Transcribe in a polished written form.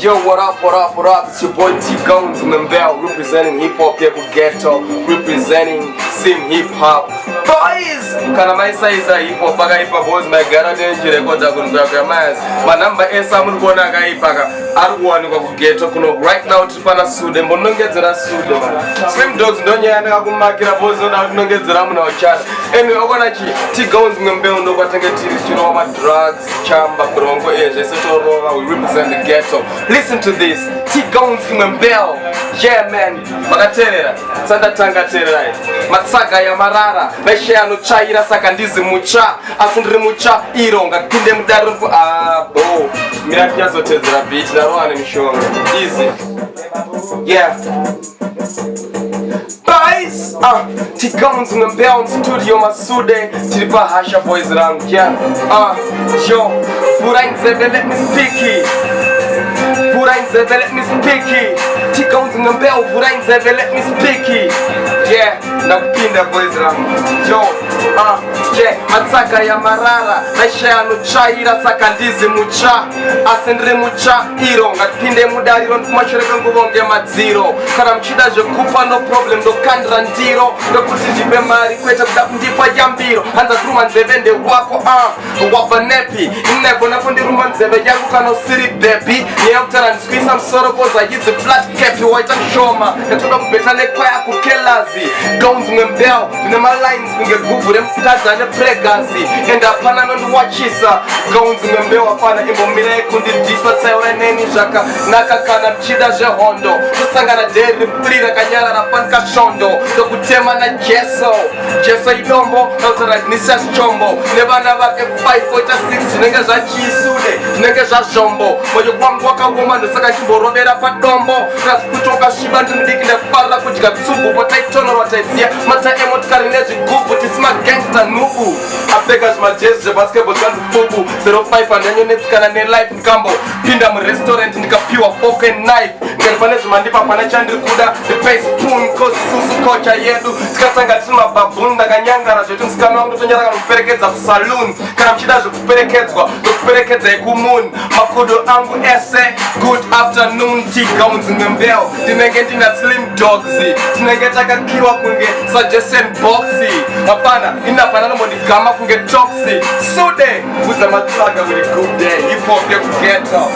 Yo, what up, what up, what up? It's your boy T-Gones Membel, representing hip hop here with Ghetto, representing Sim Hip Hop. Boys! Kana maisa isa hip hop baga hip hop boys my garage record kunzaka mas. Manamba esa muri kuona ga hip hop arikuwani kwa Ghetto kuno right now tipana sude mbonongedzera sude man. Slim Dogs ndonye yana kumakira boys ndo ndongedzera muna ochara. Anyway, okona chi T-Gones Membel ndo kwatenge tiri chino ma drugs, chamba, bronco, we represent the Ghetto. Listen to this, T-Gones Membel. Yeah man, makatelera, tsanda tanga terai. Matsaga ya marara, maisha yano chaira saka ndizi mucha, asindri mucha ironga kinde mudarungu bo. Mirati yazo tezera beat na rohane mishonga. Easy. Yeah. Boys, T-Gones Membel studio masude, tilipa hasha boys rangu, yeah. Yo, Furainzebe let me speak it. Furainzebe let me speak it. T-Gones Membel, Furainzebe let me speak it. Yeah, nakupinda boys rangu. Yo, yeah, matsaga ya marara, maisha yano chaira saka ndizi mucha, asindri mucha ironga kinde mudariro nkumashireka ngubonge madziro. Kana mchida je kupa no problem do kandra ndiro, do kuti ndipe mari kweta ndipa yambiro. Hanza kuruma nzeve nde wako wapa nepi, ineko napo ndiruma nzeve yangu kano siri baby. Nye utara niskwisa msoro koza yizi flat capi waita mshoma, natoka kubetane kwa ya kukelazi. Gones Membel, nima lines minge guvure mkaza ne pregazi. Enda pana nondu wachisa, Gones Membel wafana imbo mile kundi disa teore neni jaka. Naka kana mchida je hondo, kusanga na deri mplira kanyara na panka shondo. Do kutema na jeso, jeso idombo, na utara nisa chombo. Nebana wake 5 4 6, nenge za chisude, nenge za jombo. Moyo kwangu waka womando saka chimbo robera patombo. Kras kutoka shiba ndimdiki ne fara kujika tsubu. Pota itono wataisia, mata emot karinezi gubu. Tisima gangsta nubu. Afekas majeze basketball kanzi fubu. 05 anenyo netskana ne life mkambo. Pinda mu restaurant nikapiwa fork and knife. Ngelfanezi mandipa pana chandri kuda. The face spoon kosi susu kocha yedu. Tikatanga tima babunda kanyangara. Jotu mskama wangu tonyara kanu kuperekeza saloon. Kana mchidazo kuperekezwa, kuperekeza ekumun. Makudo angu ese, good afternoon T-Gones Membel. Tinengeti na Slim Dogs. Tinengeta kakiwa kunge suggestion boxy. Hapana, inapana nomo ni gama kunge toxi. Sude, uza matsaga with a good day. Hip hop ya Ghetto.